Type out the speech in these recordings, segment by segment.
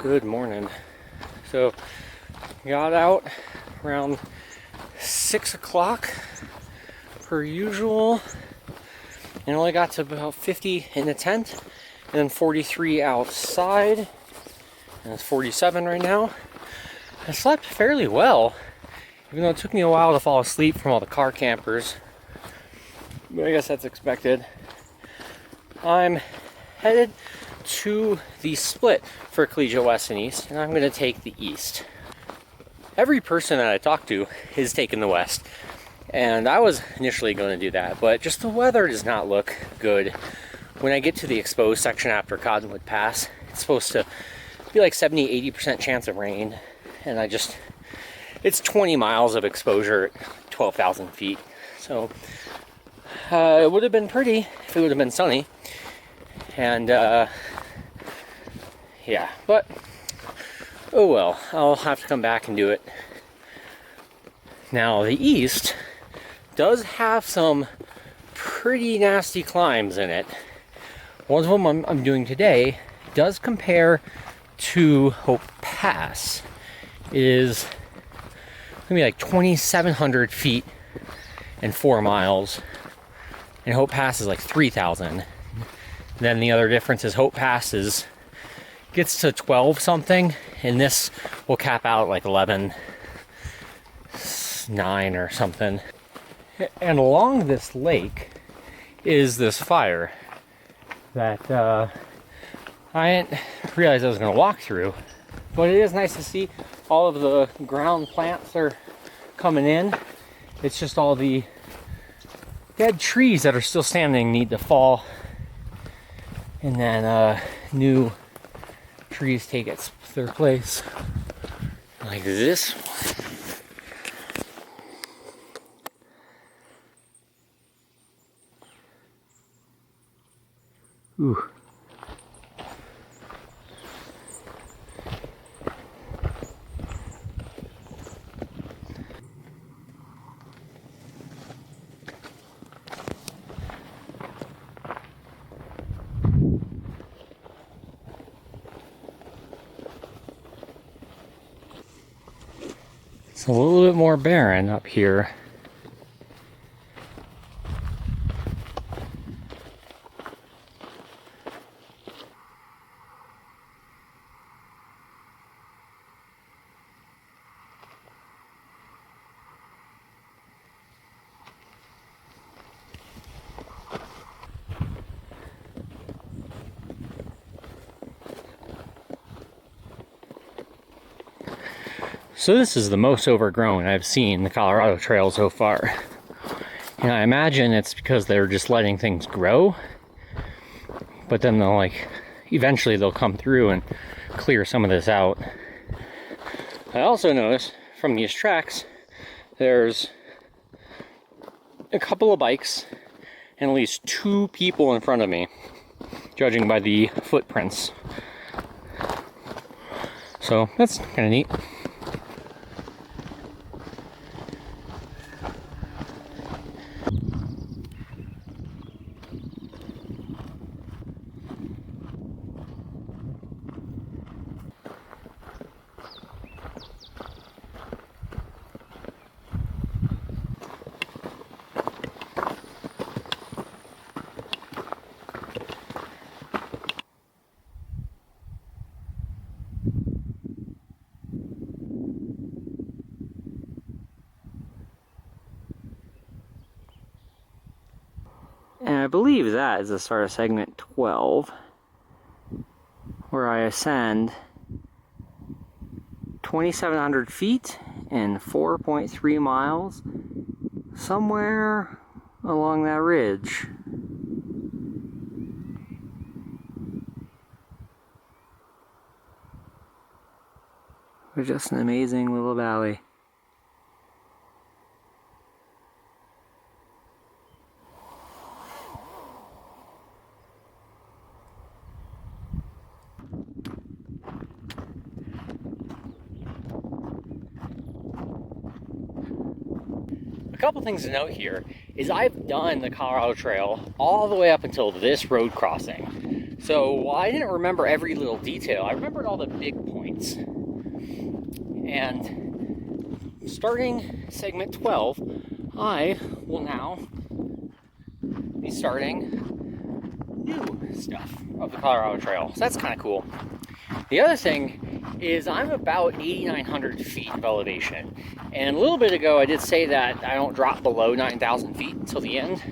Good morning. So, got out around 6 o'clock per usual, and only got to about 50 in the tent, and then 43 outside, and it's 47 right now. I slept fairly well, even though it took me a while to fall asleep from all the car campers, but I guess that's expected. I'm headed to the split for Collegiate West and East, and I'm going to take the East. Every person that I talk to is taking the West, and I was initially going to do that, but just the weather does not look good. When I get to the exposed section after Cottonwood Pass, it's supposed to be like 70-80% chance of rain, and it's 20 miles of exposure at 12,000 feet, so it would have been pretty if it would have been sunny. And yeah, but oh well, I'll have to come back and do it. Now the East does have some pretty nasty climbs in it. One of them I'm doing today does compare to Hope Pass. It is gonna be like 2,700 feet and 4 miles, and Hope Pass is like 3,000. Then the other difference is Hope Pass gets to 12 something, and this will cap out like 11.9 or something. And along this lake is this fire that I didn't realize I was going to walk through, but it is nice to see all of the ground plants are coming in. It's just all the dead trees that are still standing need to fall, and then new trees take their place, like this one. Ooh. It's a little bit more barren up here. So this is the most overgrown I've seen the Colorado Trail so far. And I imagine it's because they're just letting things grow, but then eventually they'll come through and clear some of this out. I also noticed from these tracks, there's a couple of bikes and at least 2 people in front of me, judging by the footprints. So that's kind of neat. And I believe that is the start of segment 12, where I ascend 2,700 feet in 4.3 miles, somewhere along that ridge. It's just an amazing little valley. A couple things to note here is I've done the Colorado Trail all the way up until this road crossing. So I didn't remember every little detail. I remembered all the big points. And starting segment 12, I will now be starting new stuff of the Colorado Trail. So that's kind of cool. The other thing is I'm about 8,900 feet of elevation. And a little bit ago I did say that I don't drop below 9,000 feet until the end,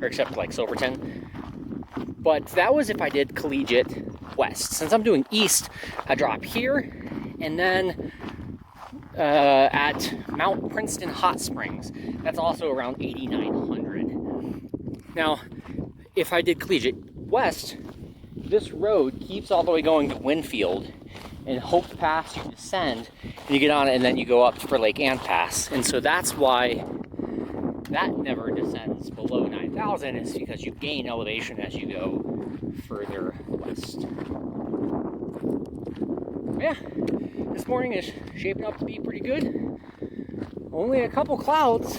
or except like Silverton. But that was if I did Collegiate west. Since I'm doing east, I drop here, and then at Mount Princeton Hot Springs, that's also around 8,900. Now, if I did Collegiate west, this road keeps all the way going to Winfield, and Hope Pass you descend, and you get on it, and then you go up for Lake Ann Pass. And so that's why that never descends below 9,000, is because you gain elevation as you go further west. Yeah, this morning is shaping up to be pretty good. Only a couple clouds,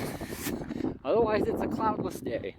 otherwise it's a cloudless day.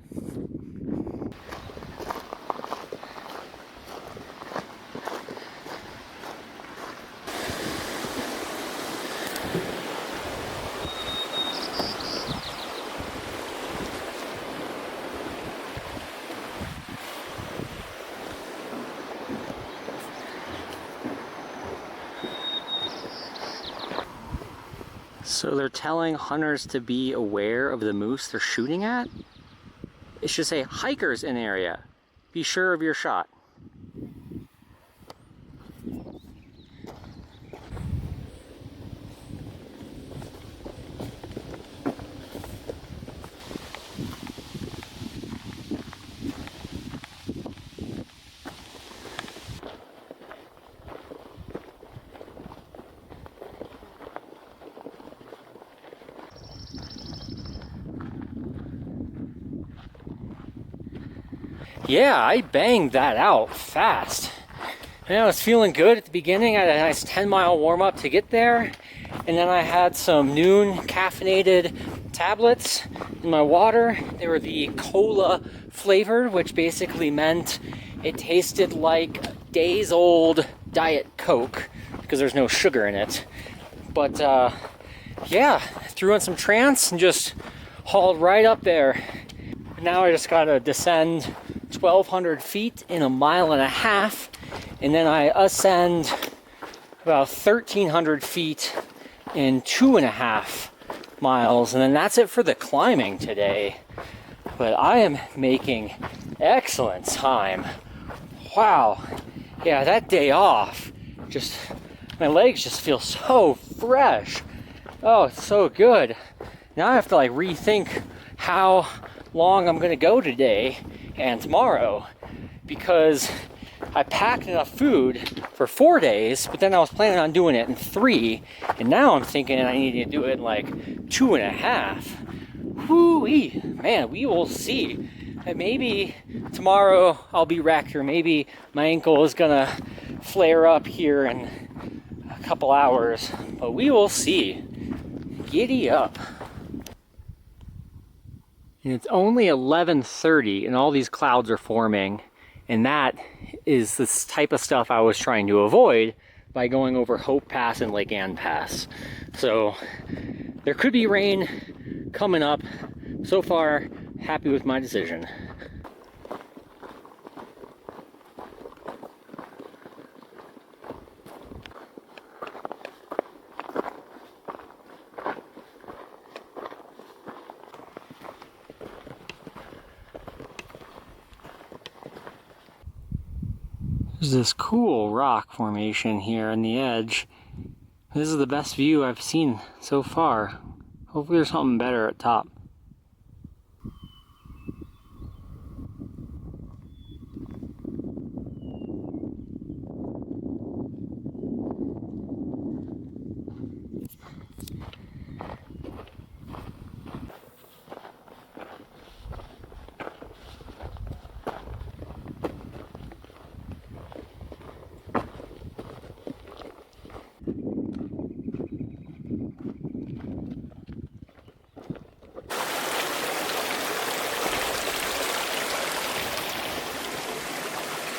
So they're telling hunters to be aware of the moose they're shooting at? It should say hikers in area. Be sure of your shot. Yeah, I banged that out fast. And I was feeling good at the beginning. I had a nice 10-mile warm-up to get there. And then I had some noon caffeinated tablets in my water. They were the cola flavored, which basically meant it tasted like days old Diet Coke because there's no sugar in it. But yeah, threw in some trance and just hauled right up there. Now I just gotta descend 1,200 feet in 1.5 miles, and then I ascend about 1,300 feet in 2.5 miles, and then that's it for the climbing today. But I am making excellent time. Wow. Yeah, that day off, just my legs just feel so fresh. Oh, it's so good. Now I have to like rethink how long I'm gonna go today and tomorrow, because I packed enough food for 4 days, but then I was planning on doing it in 3, and now I'm thinking I need to do it in like 2.5. Whoo-wee, man, we will see. And maybe tomorrow I'll be wrecked, or maybe my ankle is gonna flare up here in a couple hours, but we will see. Giddy up. And it's only 11:30 and all these clouds are forming, and that is this type of stuff I was trying to avoid by going over Hope Pass and Lake Ann Pass. So there could be rain coming up. So far, happy with my decision. There's this cool rock formation here on the edge. This is the best view I've seen so far. Hopefully there's something better at top.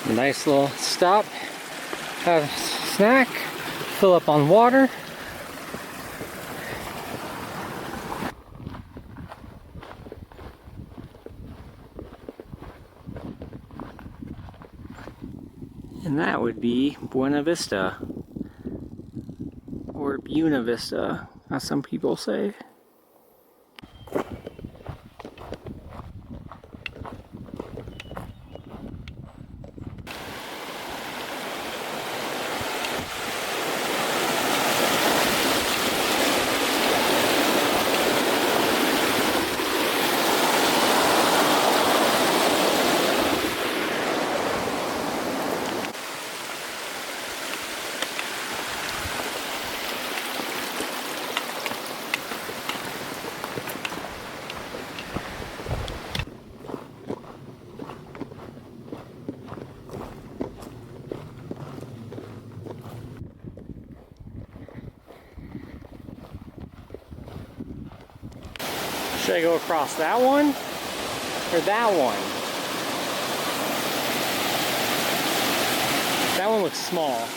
A nice little stop, have a snack, fill up on water. And that would be Buena Vista, or Buena Vista, as some people say. Should I go across that one or that one? That one looks small.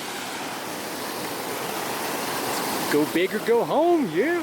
Go big or go home, yeah.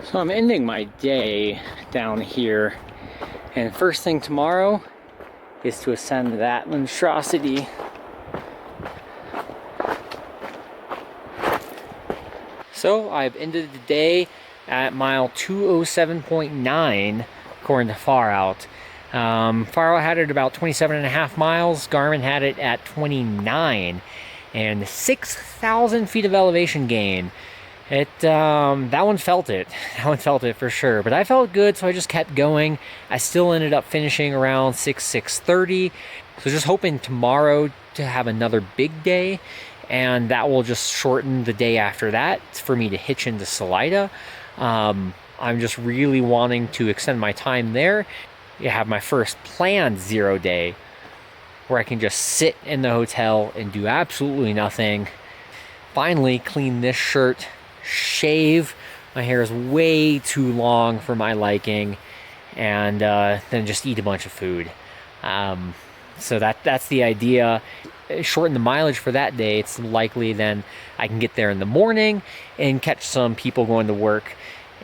So I'm ending my day down here, and first thing tomorrow is to ascend that monstrosity. So I've ended the day at mile 207.9 according to Farout. Farout had it about 27.5 miles, Garmin had it at 29, and 6,000 feet of elevation gain. That one felt it. That one felt it for sure. But I felt good, so I just kept going. I still ended up finishing around 6:30. So just hoping tomorrow to have another big day, and that will just shorten the day after that for me to hitch into Salida. I'm just really wanting to extend my time there. I have my first planned 0 day where I can just sit in the hotel and do absolutely nothing. Finally clean this shirt, shave. My hair is way too long for my liking, and then just eat a bunch of food. So that's the idea. Shorten the mileage for that day. It's likely then I can get there in the morning and catch some people going to work,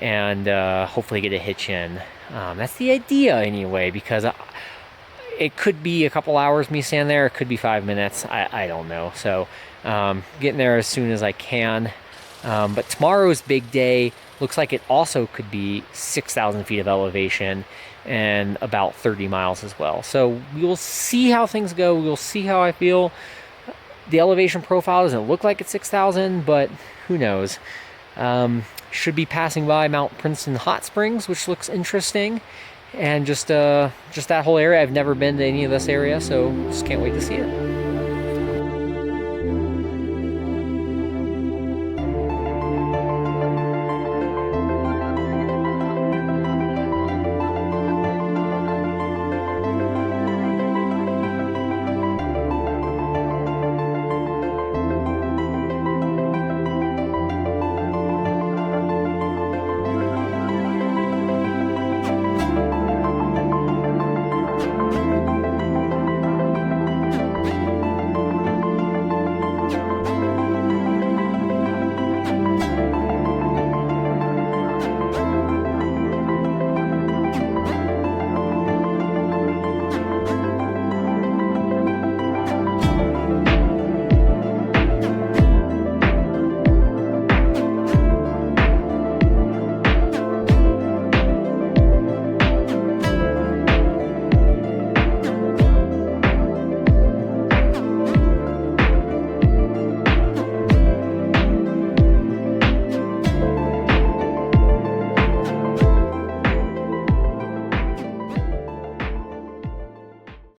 and hopefully get a hitch in. That's the idea anyway, because it could be a couple hours me standing there, it could be 5 minutes, I don't know. So getting there as soon as I can. But tomorrow's big day looks like it also could be 6,000 feet of elevation and about 30 miles as well. So we'll see how things go. We'll see how I feel. The elevation profile doesn't look like it's 6,000, but who knows. Should be passing by Mount Princeton Hot Springs, which looks interesting. And just that whole area. I've never been to any of this area, so just can't wait to see it.